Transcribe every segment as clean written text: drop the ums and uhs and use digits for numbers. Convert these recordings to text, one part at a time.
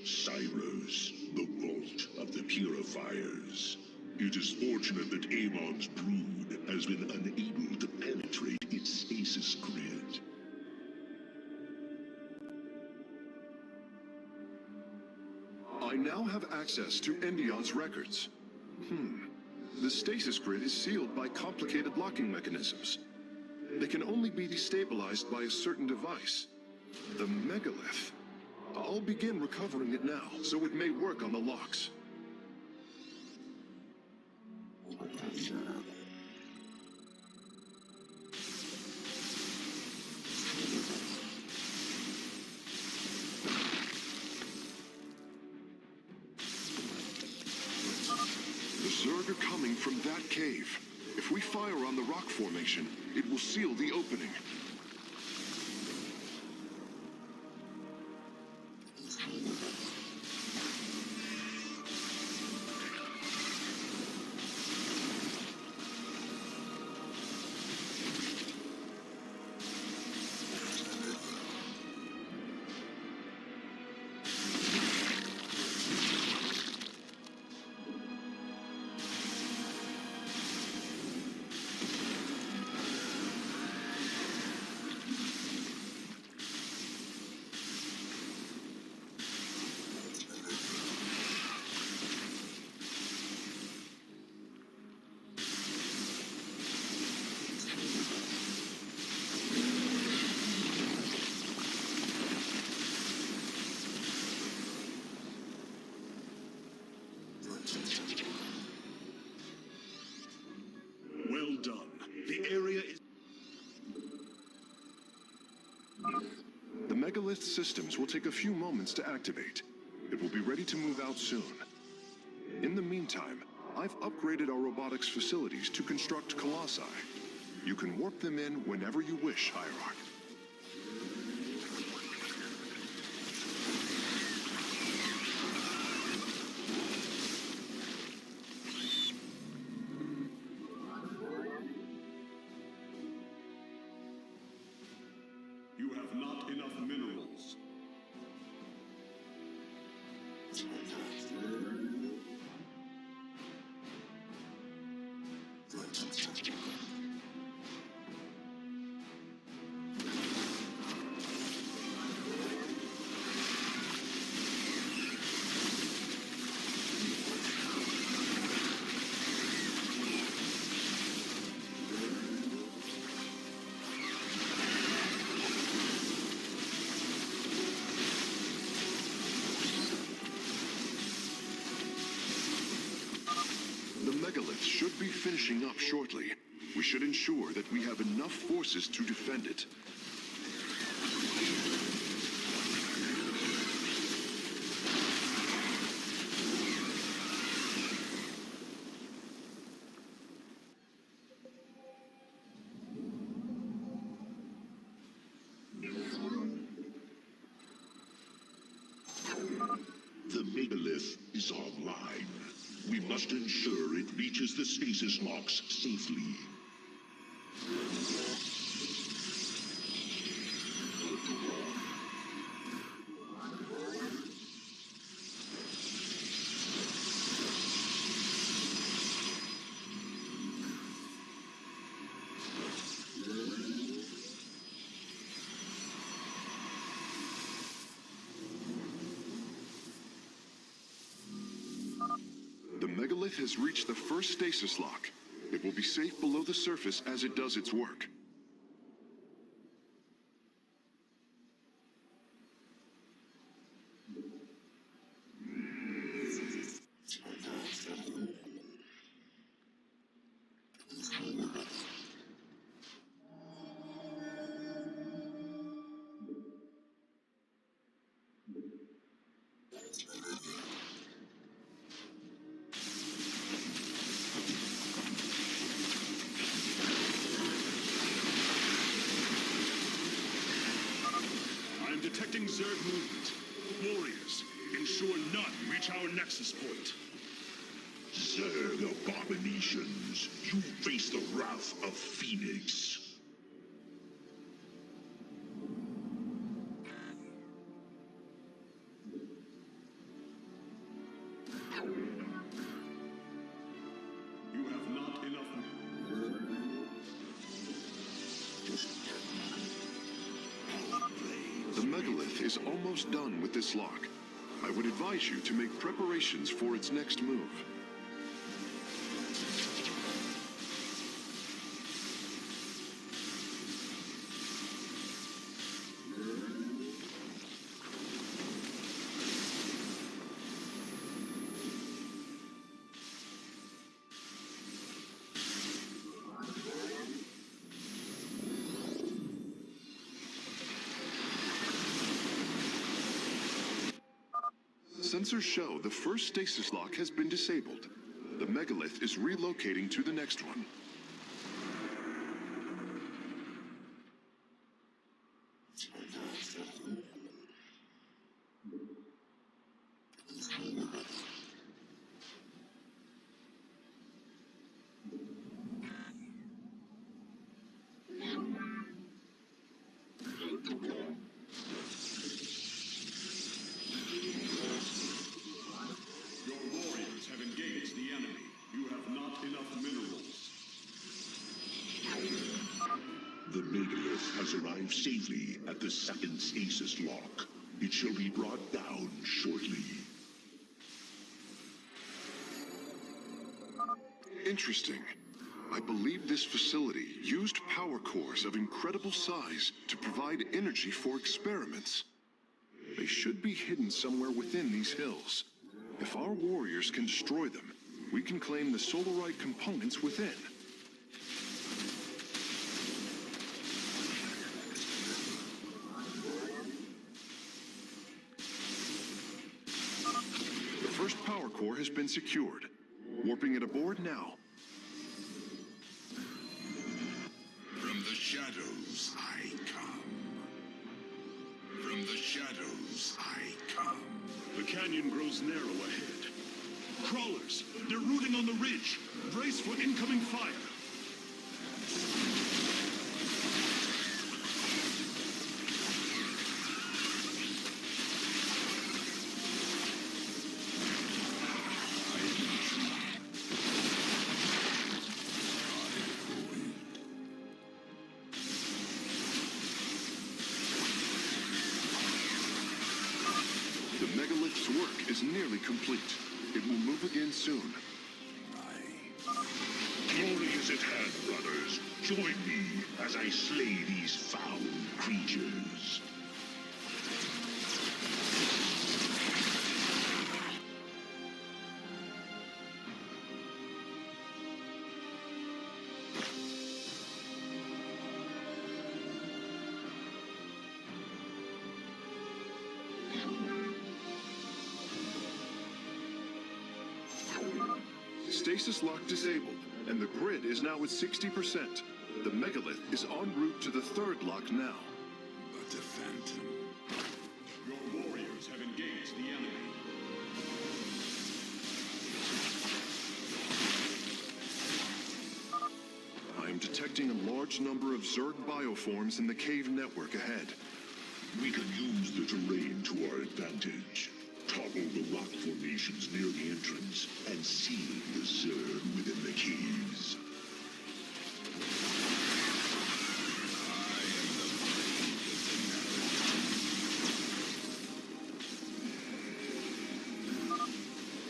Cyros, the vault of the purifiers. It is fortunate that Amon's brood has been unable to penetrate its stasis grid. I now have access to Endion's records. The stasis grid is sealed by complicated locking mechanisms. They can only be destabilized by a certain device. The megalith. I'll begin recovering it now, so it may work on the locks. The Zerg are coming from that cave. If we fire on the rock formation, it will seal the opening. Well done. The area is... The megalith systems will take a few moments to activate. It will be ready to move out soon. In the meantime, I've upgraded our robotics facilities to construct colossi. You can warp them in whenever you wish, Hierarch. You have not enough minerals. The megalith should be finishing up shortly. We should ensure that we have enough forces to defend it. The megalith is online. We must ensure it reaches the stasis locks safely. The megalith has reached the first stasis lock. It will be safe below the surface as it does its work. Detecting Zerg movement. Warriors, ensure none reach our nexus point. Zerg abominations, you face the wrath of Phoenix. megalith is almost done with this lock. I would advise you to make preparations for its next move. Sensors show the first stasis lock has been disabled. The megalith is relocating to the next one. The megalith has arrived safely at the second stasis lock. It shall be brought down shortly. Interesting. I believe this facility used power cores of incredible size to provide energy for experiments. They should be hidden somewhere within these hills. If our warriors can destroy them, we can claim the solarite components within. The first power core has been secured. Warping it aboard now. From the shadows I come. From the shadows I come. The canyon grows narrow ahead. Crawlers, they're rooting on the ridge. Brace for incoming fire. The megalith's work is nearly complete. It will move again soon. Glory is at hand, brothers. Join me as I slay these foul creatures. Stasis lock disabled, and the grid is now at 60%. The megalith is en route to the third lock now. But a phantom. Your warriors have engaged the enemy. I am detecting a large number of Zerg bioforms in the cave network ahead. We can use the terrain to our advantage. Topple the rock formations near the entrance and seal the Zerg within the caves.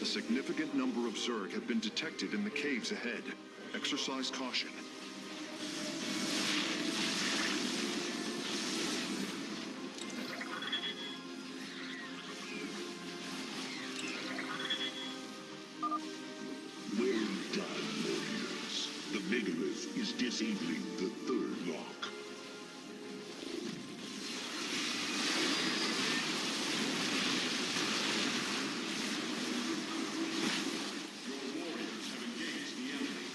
A significant number of Zerg have been detected in the caves ahead. Exercise caution. Well done, warriors. The megalith is disabling the third lock. Your warriors have engaged the enemy.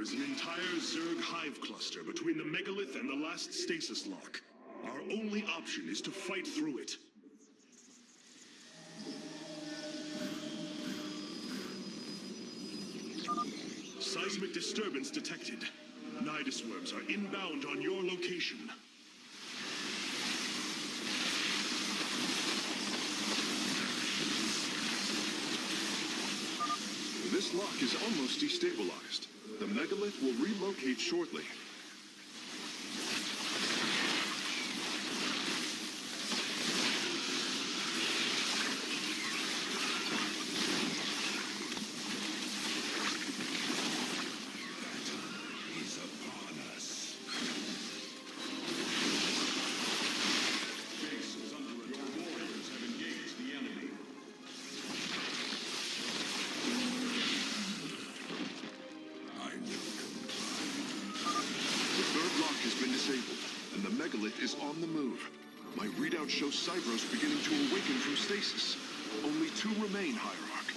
is an entire Zerg hive cluster between the megalith and the last stasis lock. Our only option is to fight through it. Seismic disturbance detected. Nidus worms are inbound on your location. This lock is almost destabilized. The megalith will relocate shortly. Is upon us. Base is under it. Your warriors have engaged the enemy. I will comply. The third lock has been disabled, and the megalith is on the move. My readout shows Cybros beginning to awaken from stasis. Only 2 remain, Hierarch.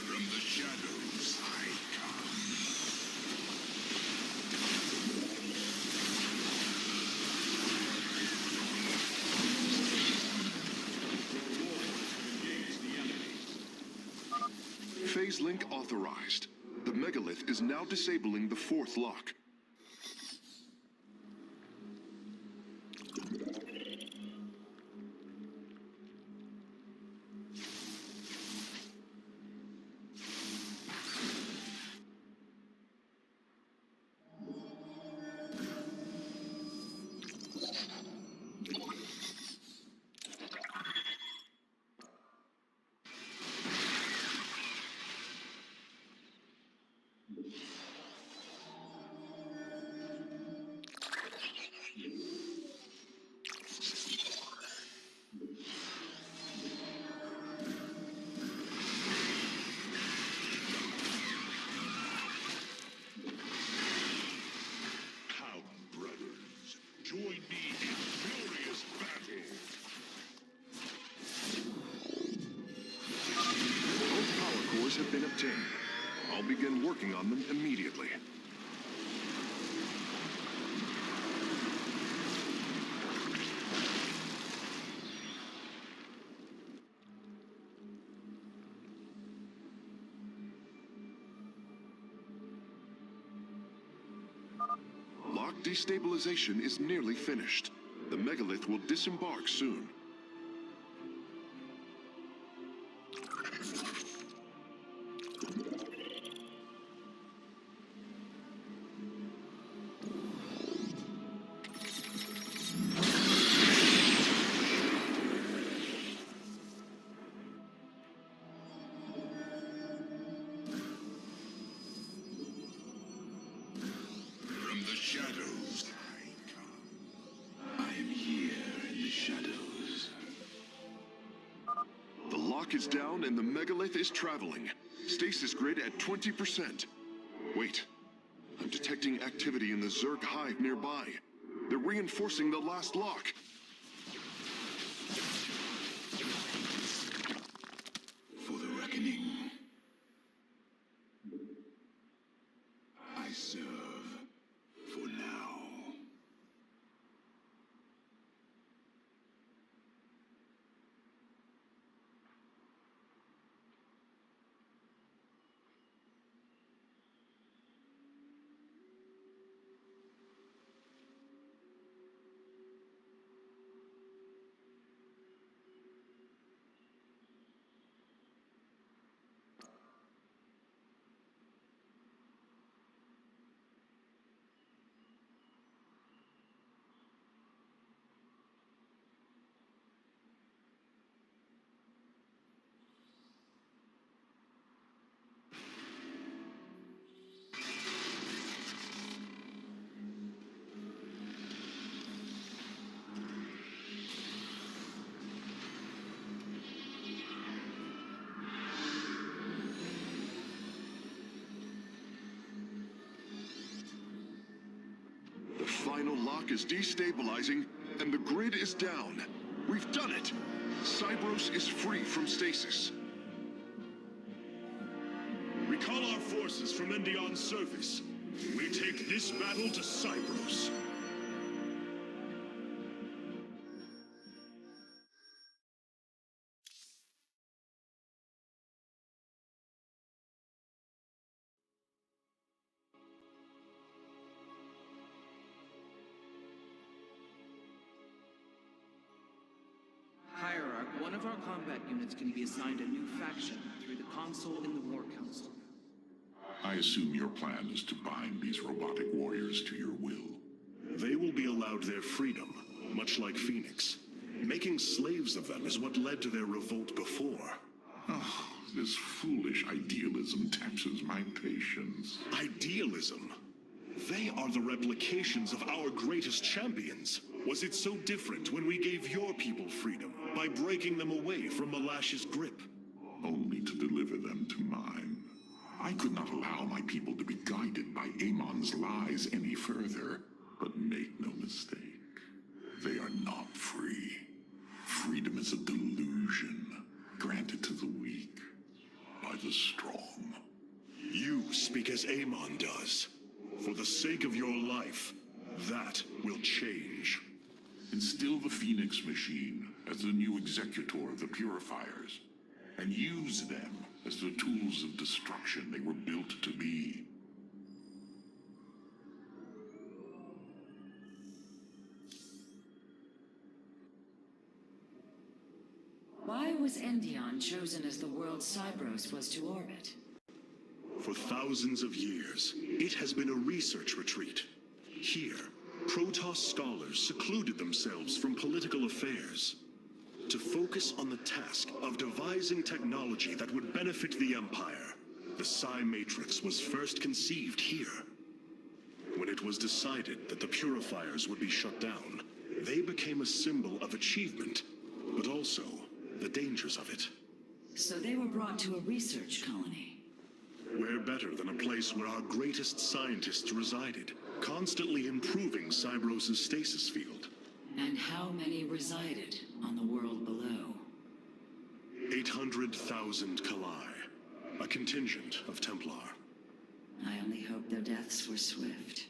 From the shadows I come. Engage the enemy. Phase link authorized. The megalith is now disabling the 4th lock. Come, brothers. Join me in glorious battle. Both power cores have been obtained. I'll begin working on them immediately. Lock destabilization is nearly finished. The megalith will disembark soon. From the shadows I come. I am here in the shadows. The lock is down and the megalith is traveling. Stasis grid at 20%. Wait. I'm detecting activity in the Zerg hive nearby. They're reinforcing the last lock. For the reckoning. I serve for now. lock is destabilizing, and the grid is down. We've done it! Cybros is free from stasis. Recall our forces from Endion's surface. We take this battle to Cybros. Hierarch, one of our combat units can be assigned a new faction through the console in the War Council. I assume your plan is to bind these robotic warriors to your will. They will be allowed their freedom, much like Phoenix. Making slaves of them is what led to their revolt before. Oh, this foolish idealism taxes my patience. Idealism? They are the replications of our greatest champions. Was it so different when we gave your people freedom by breaking them away from Malash's grip? Only to deliver them to mine. I could not allow my people to be guided by Amon's lies any further. But make no mistake, they are not free. Freedom is a delusion granted to the weak by the strong. You speak as Amon does. For the sake of your life, that will change. Instill the Phoenix machine as the new executor of the Purifiers, and use them as the tools of destruction they were built to be. Why was Endion chosen as the world Cybros was to orbit? For thousands of years, it has been a research retreat. Here, Protoss scholars secluded themselves from political affairs to focus on the task of devising technology that would benefit the Empire. The Psi Matrix was first conceived here. When it was decided that the Purifiers would be shut down, they became a symbol of achievement, but also the dangers of it. So they were brought to a research colony. Where better than a place where our greatest scientists resided, constantly improving Cybros' stasis field. And how many resided on the world below? 800,000 Kalai, a contingent of Templar. I only hope their deaths were swift.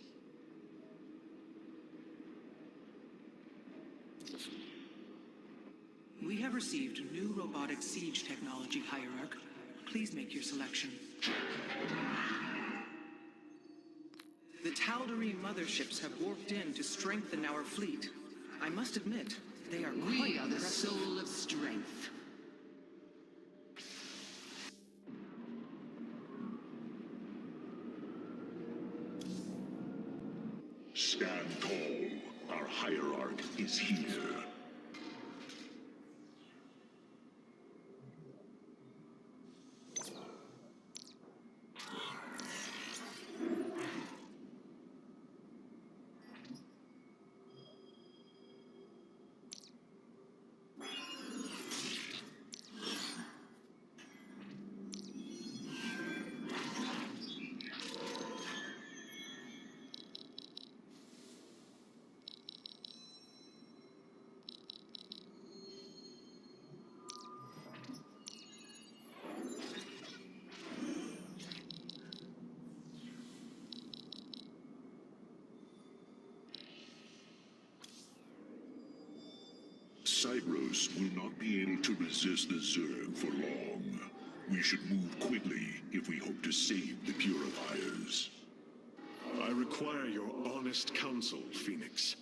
We have received new robotic siege technology, Hierarch. Please make your selection. The Tal'Darim motherships have warped in to strengthen our fleet. I must admit, they are quite We are the impressive. soul of strength. Stand tall. Our hierarch is here. Cybros will not be able to resist the Zerg for long. We should move quickly if we hope to save the Purifiers. I require your honest counsel, Phoenix.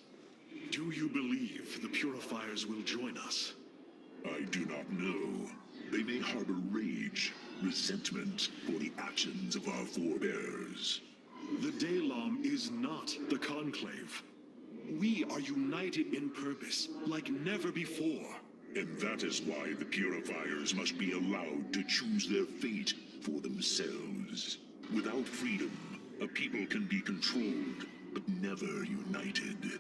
Do you believe the Purifiers will join us? I do not know. They may harbor rage, resentment for the actions of our forebears. The Daylom is not the Conclave. We are united in purpose, like never before. And that is why the Purifiers must be allowed to choose their fate for themselves. Without freedom, a people can be controlled, but never united.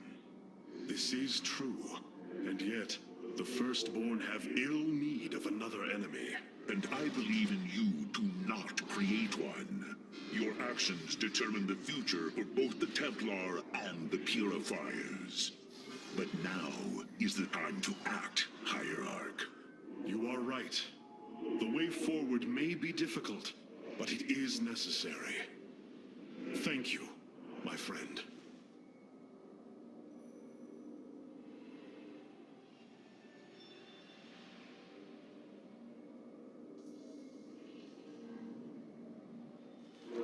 This is true, and yet, The Firstborn have ill need of another enemy. And I believe in you to not create one. Your actions determine the future for both the Templar and the Purifiers. But now is the time to act, Hierarch. You are right. The way forward may be difficult, but it is necessary. Thank you, my friend.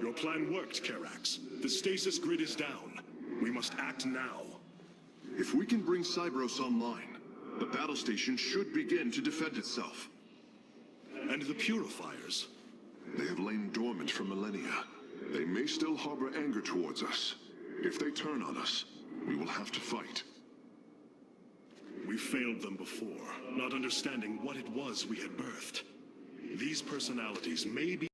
Your plan worked, Karax. The stasis grid is down. We must act now. If we can bring Cybros online, the battle station should begin to defend itself. And the Purifiers? They have lain dormant for millennia. They may still harbor anger towards us. If they turn on us, we will have to fight. We failed them before, not understanding what it was we had birthed. These personalities may be